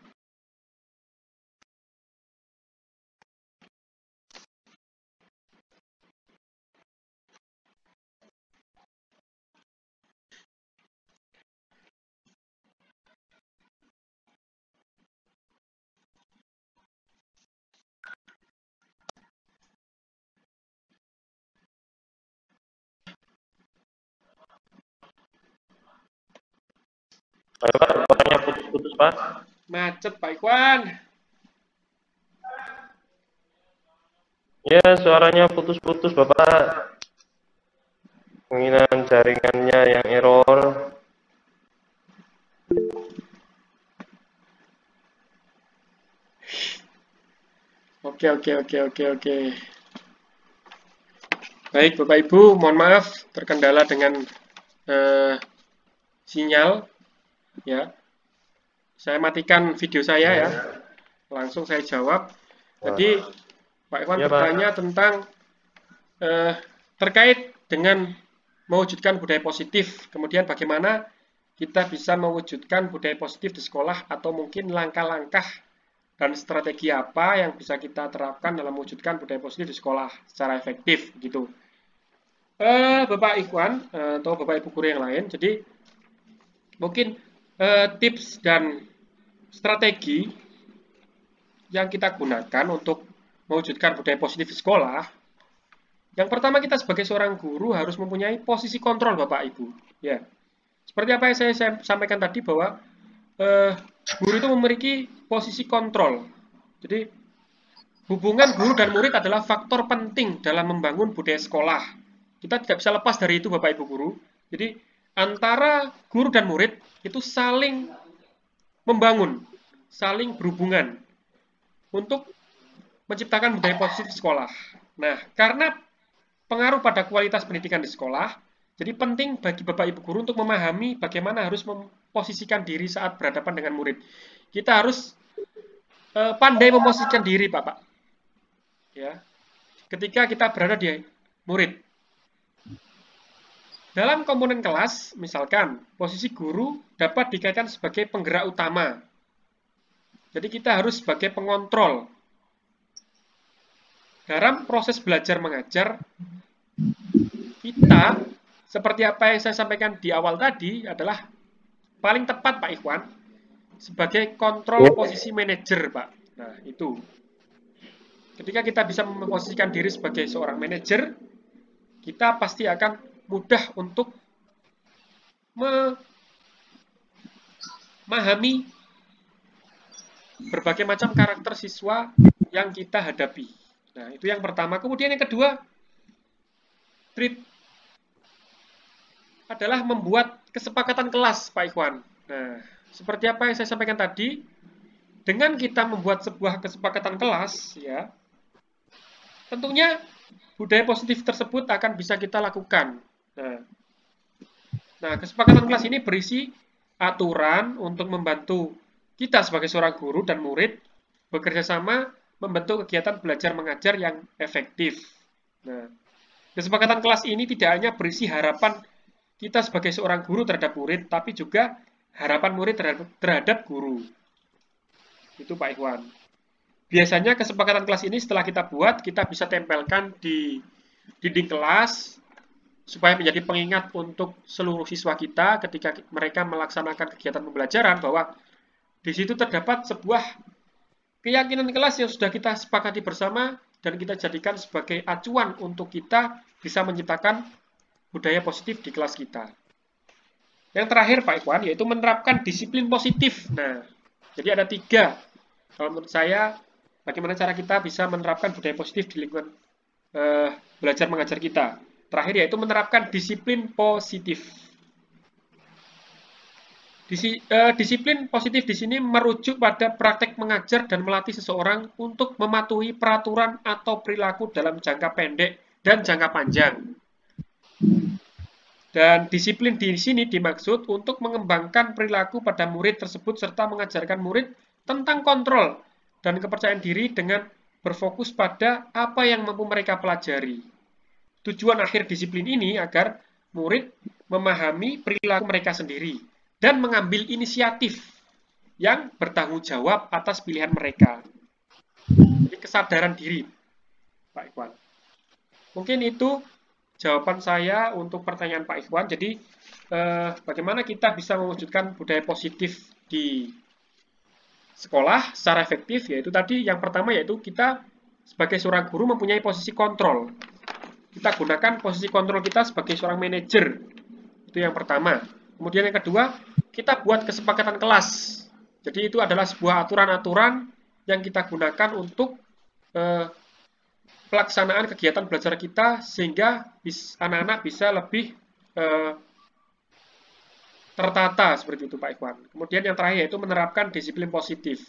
Pak, suaranya putus-putus Pak. Macet Pak Ikhwan. Ya, suaranya putus-putus Bapak. Kemungkinan jaringannya yang error. Oke. Baik Bapak Ibu, mohon maaf terkendala dengan sinyal ya. Saya matikan video saya ya. Langsung saya jawab. Tadi Pak Iwan Ya, Pak. bertanya tentang terkait dengan mewujudkan budaya positif. Kemudian bagaimana kita bisa mewujudkan budaya positif di sekolah, atau mungkin langkah-langkah dan strategi apa yang bisa kita terapkan dalam mewujudkan budaya positif di sekolah secara efektif gitu. Bapak Ikhwan atau Bapak Ibu guru yang lain, jadi mungkin tips dan strategi yang kita gunakan untuk mewujudkan budaya positif di sekolah. Yang pertama, kita sebagai seorang guru harus mempunyai posisi kontrol Bapak Ibu. Ya, seperti apa yang saya sampaikan tadi, bahwa guru itu memiliki posisi kontrol. Jadi hubungan guru dan murid adalah faktor penting dalam membangun budaya sekolah. Kita tidak bisa lepas dari itu Bapak Ibu guru. Jadi antara guru dan murid itu saling membangun, saling berhubungan untuk menciptakan budaya positif di sekolah. Nah, karena pengaruh pada kualitas pendidikan di sekolah, jadi penting bagi Bapak Ibu guru untuk memahami bagaimana harus memposisikan diri saat berhadapan dengan murid. Kita harus pandai memposisikan diri, Bapak. Ya, ketika kita berada di murid. Dalam komponen kelas, misalkan, posisi guru dapat dikaitkan sebagai penggerak utama. Jadi kita harus sebagai pengontrol. Dalam proses belajar mengajar, kita, seperti apa yang saya sampaikan di awal tadi, adalah paling tepat Pak Ikhwan, sebagai kontrol posisi manajer Pak. Nah, itu. Ketika kita bisa memposisikan diri sebagai seorang manajer, kita pasti akan mudah untuk memahami berbagai macam karakter siswa yang kita hadapi. Nah, itu yang pertama. Kemudian yang kedua, adalah membuat kesepakatan kelas, Pak Ikhwan. Nah, seperti apa yang saya sampaikan tadi, dengan kita membuat sebuah kesepakatan kelas, ya, tentunya budaya positif tersebut akan bisa kita lakukan. Nah, kesepakatan kelas ini berisi aturan untuk membantu kita sebagai seorang guru dan murid bekerja sama membentuk kegiatan belajar mengajar yang efektif. Nah, kesepakatan kelas ini tidak hanya berisi harapan kita sebagai seorang guru terhadap murid, tapi juga harapan murid terhadap guru. Itu Pak Ikhwan. Biasanya kesepakatan kelas ini setelah kita buat, kita bisa tempelkan di dinding kelas, supaya menjadi pengingat untuk seluruh siswa kita ketika mereka melaksanakan kegiatan pembelajaran, bahwa di situ terdapat sebuah keyakinan kelas yang sudah kita sepakati bersama dan kita jadikan sebagai acuan untuk kita bisa menciptakan budaya positif di kelas kita. Yang terakhir Pak Ikhwan, yaitu menerapkan disiplin positif. Nah, jadi ada 3. Kalau menurut saya, bagaimana cara kita bisa menerapkan budaya positif di lingkungan belajar mengajar kita. Terakhir yaitu menerapkan disiplin positif. Disiplin positif di sini merujuk pada praktek mengajar dan melatih seseorang untuk mematuhi peraturan atau perilaku dalam jangka pendek dan jangka panjang. Dan disiplin di sini dimaksud untuk mengembangkan perilaku pada murid tersebut serta mengajarkan murid tentang kontrol dan kepercayaan diri dengan berfokus pada apa yang mampu mereka pelajari. Tujuan akhir disiplin ini agar murid memahami perilaku mereka sendiri dan mengambil inisiatif yang bertanggung jawab atas pilihan mereka. Jadi kesadaran diri, Pak Ikhwan. Mungkin itu jawaban saya untuk pertanyaan Pak Ikhwan. Jadi bagaimana kita bisa mewujudkan budaya positif di sekolah secara efektif, yaitu tadi yang pertama yaitu kita sebagai seorang guru mempunyai posisi kontrol. Kita gunakan posisi kontrol kita sebagai seorang manajer. Itu yang pertama. Kemudian yang kedua, kita buat kesepakatan kelas. Jadi itu adalah sebuah aturan-aturan yang kita gunakan untuk pelaksanaan kegiatan belajar kita sehingga anak-anak bisa lebih tertata seperti itu Pak Ikhwan. Kemudian yang terakhir yaitu menerapkan disiplin positif.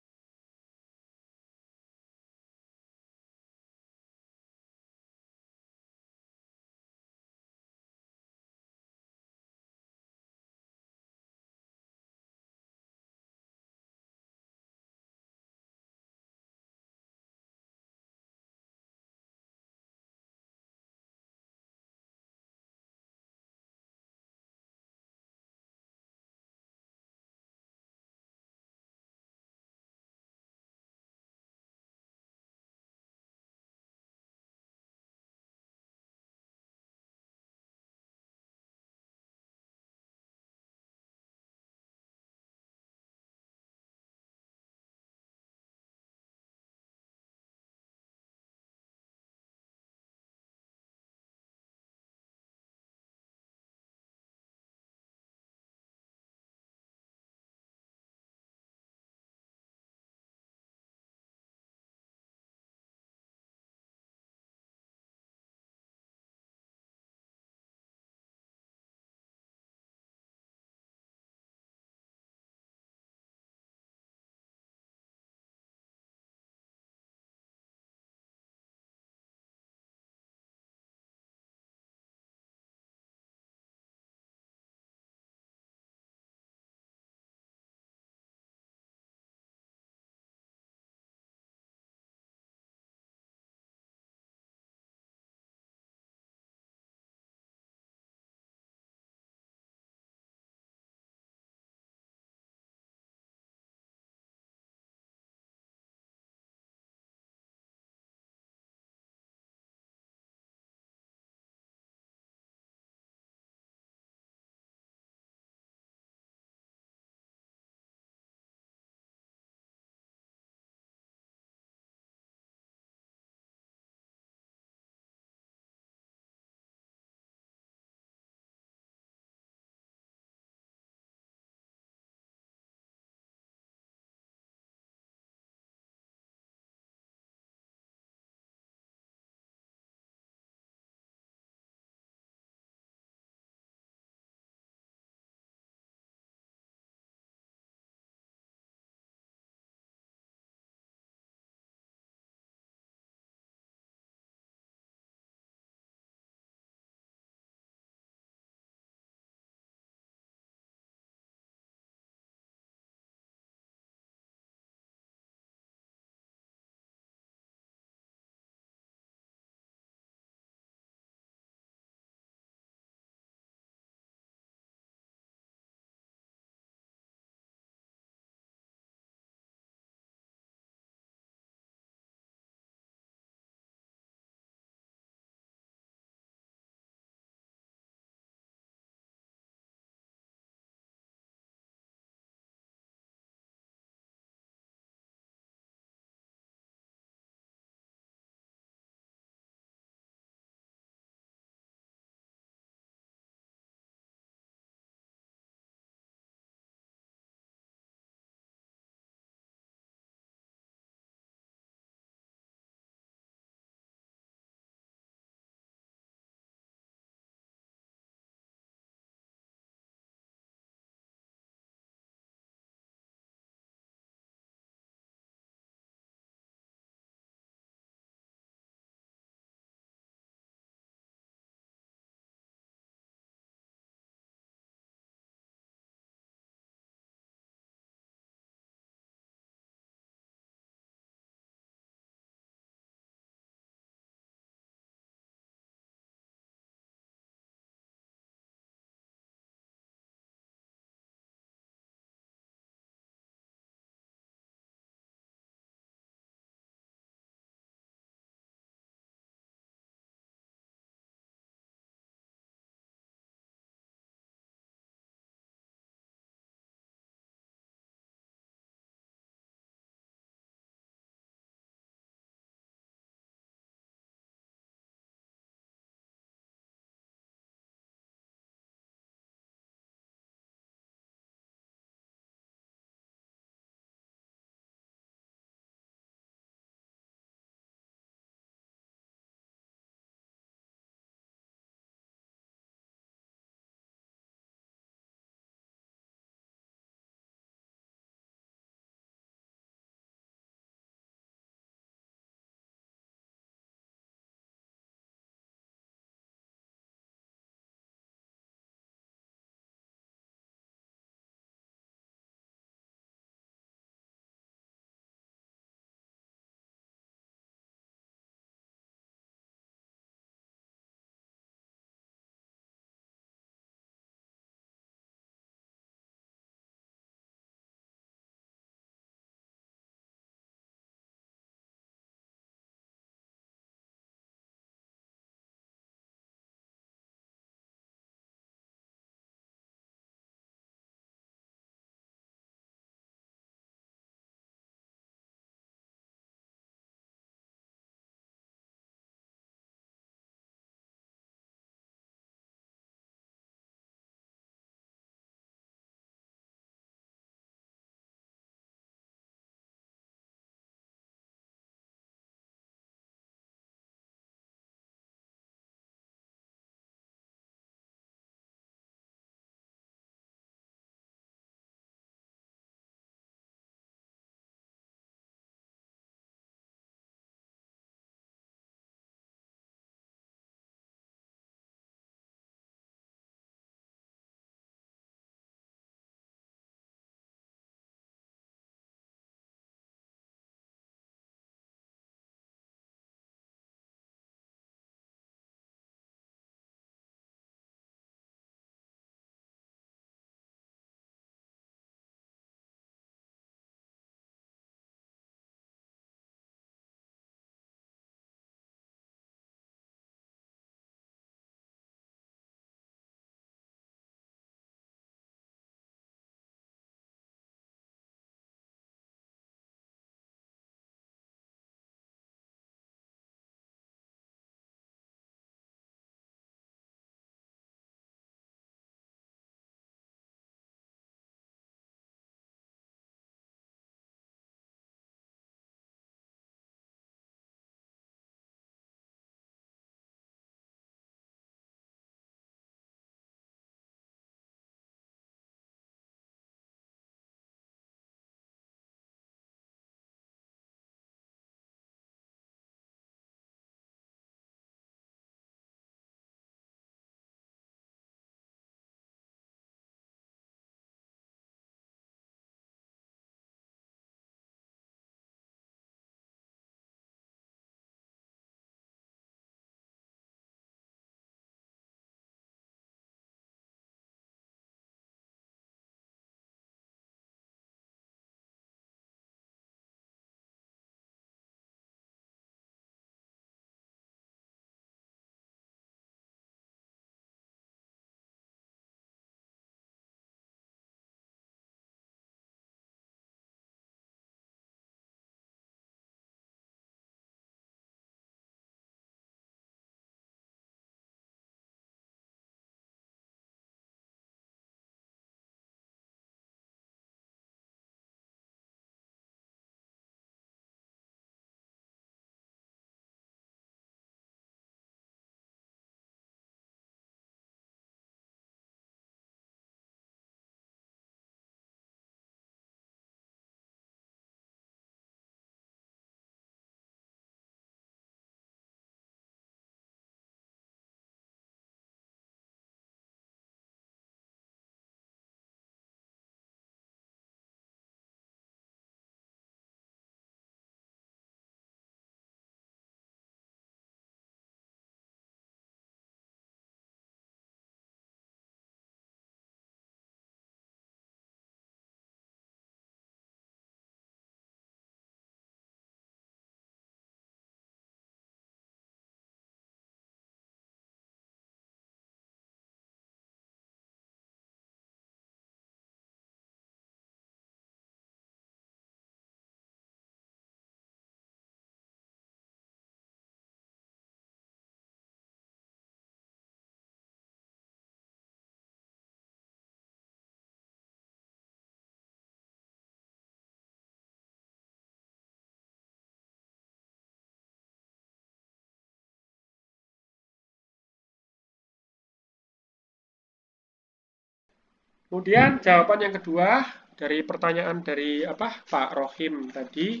Kemudian jawaban yang kedua dari pertanyaan dari Pak Rohim tadi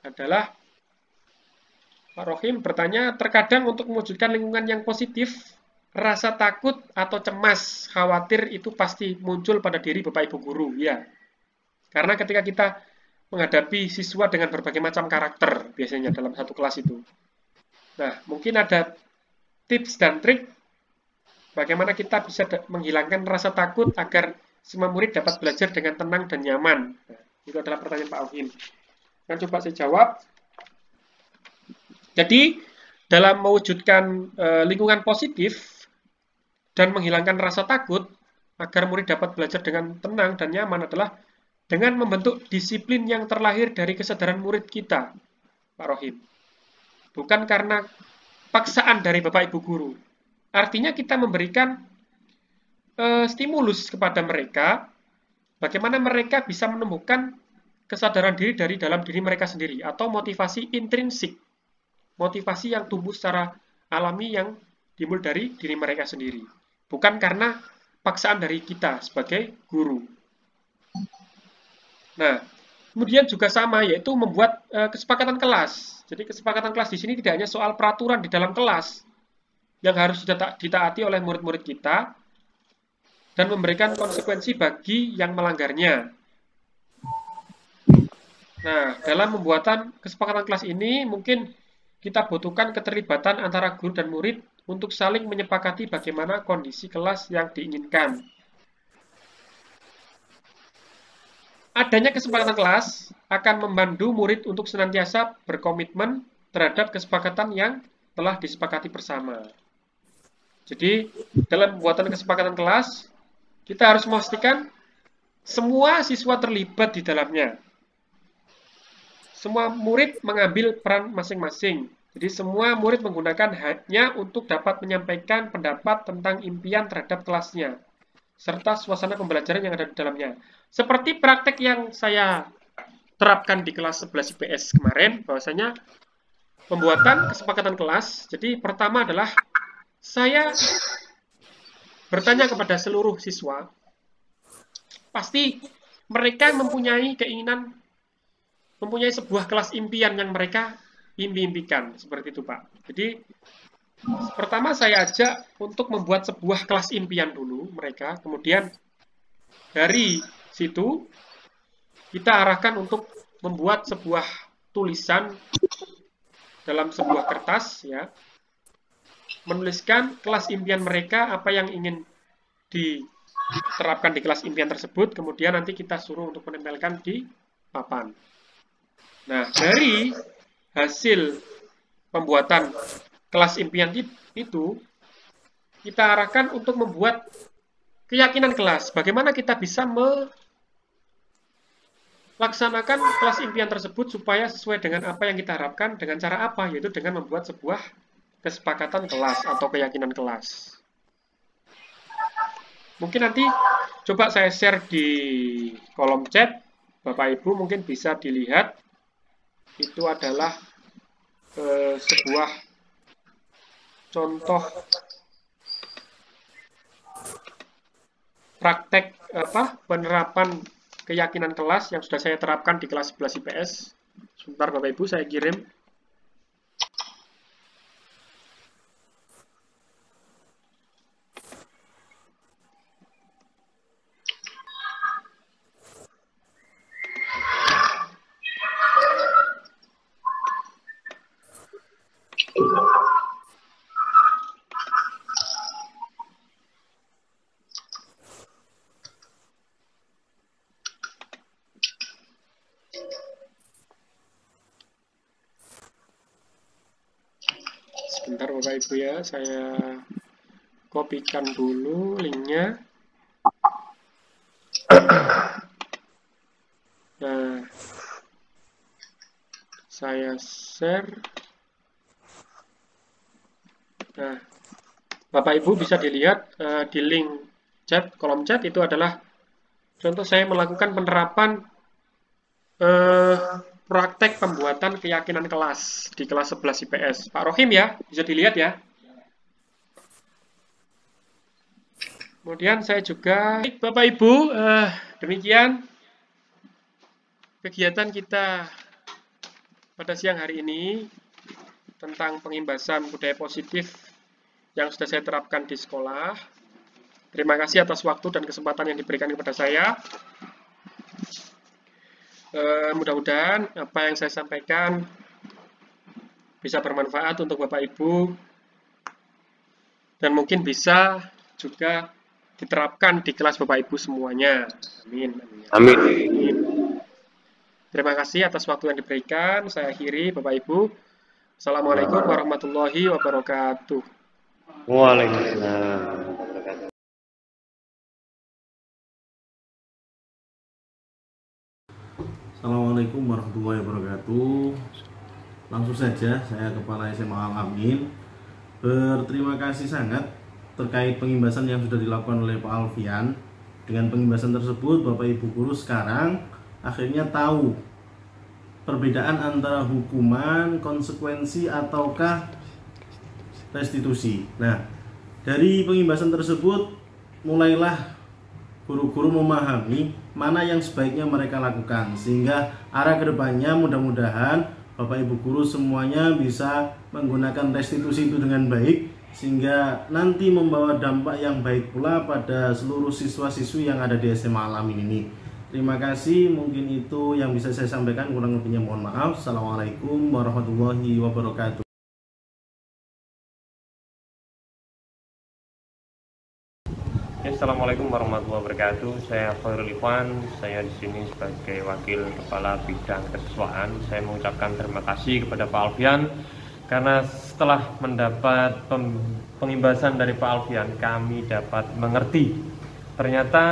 adalah Pak Rohim bertanya, terkadang untuk mewujudkan lingkungan yang positif, rasa takut atau cemas, khawatir itu pasti muncul pada diri Bapak Ibu guru, ya. Karena ketika kita menghadapi siswa dengan berbagai macam karakter biasanya dalam satu kelas itu. Nah, mungkin ada tips dan trik bagaimana kita bisa menghilangkan rasa takut agar semua murid dapat belajar dengan tenang dan nyaman. Nah, itu adalah pertanyaan Pak Rohim. Nah, coba saya jawab. Jadi, dalam mewujudkan lingkungan positif dan menghilangkan rasa takut agar murid dapat belajar dengan tenang dan nyaman adalah dengan membentuk disiplin yang terlahir dari kesadaran murid kita, Pak Rohim. Bukan karena paksaan dari Bapak Ibu guru. Artinya kita memberikan stimulus kepada mereka, bagaimana mereka bisa menemukan kesadaran diri dari dalam diri mereka sendiri, atau motivasi intrinsik, motivasi yang tumbuh secara alami yang timbul dari diri mereka sendiri. Bukan karena paksaan dari kita sebagai guru. Nah, kemudian juga sama, yaitu membuat kesepakatan kelas. Jadi kesepakatan kelas di sini tidak hanya soal peraturan di dalam kelas yang harus ditaati oleh murid-murid kita dan memberikan konsekuensi bagi yang melanggarnya. Nah, dalam pembuatan kesepakatan kelas ini mungkin kita butuhkan keterlibatan antara guru dan murid untuk saling menyepakati bagaimana kondisi kelas yang diinginkan. Adanya kesepakatan kelas akan membantu murid untuk senantiasa berkomitmen terhadap kesepakatan yang telah disepakati bersama. Jadi, dalam pembuatan kesepakatan kelas, kita harus memastikan semua siswa terlibat di dalamnya. Semua murid mengambil peran masing-masing. Jadi, semua murid menggunakan haknya untuk dapat menyampaikan pendapat tentang impian terhadap kelasnya, serta suasana pembelajaran yang ada di dalamnya. Seperti praktek yang saya terapkan di kelas 11 IPS kemarin, bahwasanya pembuatan kesepakatan kelas, jadi pertama adalah saya bertanya kepada seluruh siswa, pasti mereka mempunyai keinginan, mempunyai sebuah kelas impian yang mereka impikan, seperti itu Pak. Jadi, pertama saya ajak untuk membuat sebuah kelas impian dulu mereka, kemudian dari situ kita arahkan untuk membuat sebuah tulisan dalam sebuah kertas, ya, menuliskan kelas impian mereka, apa yang ingin diterapkan di kelas impian tersebut, kemudian nanti kita suruh untuk menempelkan di papan. Nah, dari hasil pembuatan kelas impian itu, kita arahkan untuk membuat keyakinan kelas. Bagaimana kita bisa melaksanakan kelas impian tersebut supaya sesuai dengan apa yang kita harapkan, dengan cara apa? Yaitu dengan membuat sebuah kesepakatan kelas atau keyakinan kelas. Mungkin nanti coba saya share di kolom chat, Bapak Ibu mungkin bisa dilihat. Itu adalah sebuah contoh praktek penerapan keyakinan kelas yang sudah saya terapkan di kelas 11 IPS. Sebentar Bapak Ibu, saya kirim. Sebentar Bapak Ibu ya, saya kopikan dulu linknya. Nah, saya share. Nah, Bapak Ibu bisa dilihat di link chat, kolom chat itu adalah contoh saya melakukan penerapan praktek pembuatan keyakinan kelas di kelas 11 IPS. Pak Rohim ya, bisa dilihat ya. Kemudian saya juga, Bapak Ibu, demikian kegiatan kita pada siang hari ini tentang pengimbasan budaya positif yang sudah saya terapkan di sekolah. Terima kasih atas waktu dan kesempatan yang diberikan kepada saya. Mudah-mudahan apa yang saya sampaikan bisa bermanfaat untuk Bapak Ibu dan mungkin bisa juga diterapkan di kelas Bapak Ibu semuanya. Amin. Amin. Amin. Terima kasih atas waktu yang diberikan. Saya akhiri, Bapak Ibu. Assalamualaikum warahmatullahi wabarakatuh. Waalaikumsalam. Assalamualaikum warahmatullahi wabarakatuh. Langsung saja saya Kepala SMA Al-Amin berterima kasih sangat terkait pengimbasan yang sudah dilakukan oleh Pak Alfian. Dengan pengimbasan tersebut Bapak Ibu guru sekarang akhirnya tahu perbedaan antara hukuman, konsekuensi ataukah restitusi. Nah, dari pengimbasan tersebut mulailah guru-guru memahami mana yang sebaiknya mereka lakukan, sehingga arah kedepannya mudah-mudahan Bapak Ibu guru semuanya bisa menggunakan restitusi itu dengan baik, sehingga nanti membawa dampak yang baik pula pada seluruh siswa-siswi yang ada di SMA Al-Amin ini. Terima kasih, mungkin itu yang bisa saya sampaikan, kurang lebihnya mohon maaf. Assalamualaikum warahmatullahi wabarakatuh. Assalamualaikum warahmatullahi wabarakatuh. Saya Khairul Ikhwan. Saya di sini sebagai Wakil Kepala Bidang Kesiswaan. Saya mengucapkan terima kasih kepada Pak Alfian karena setelah mendapat pengimbasan dari Pak Alfian, kami dapat mengerti ternyata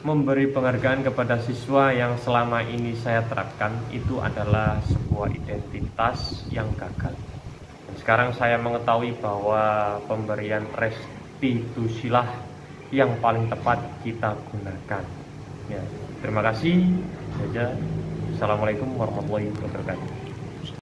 memberi penghargaan kepada siswa yang selama ini saya terapkan itu adalah sebuah identitas yang gagal. Dan sekarang saya mengetahui bahwa pemberian restitusilah yang paling tepat kita gunakan. Ya, terima kasih saja. Assalamualaikum warahmatullahi wabarakatuh.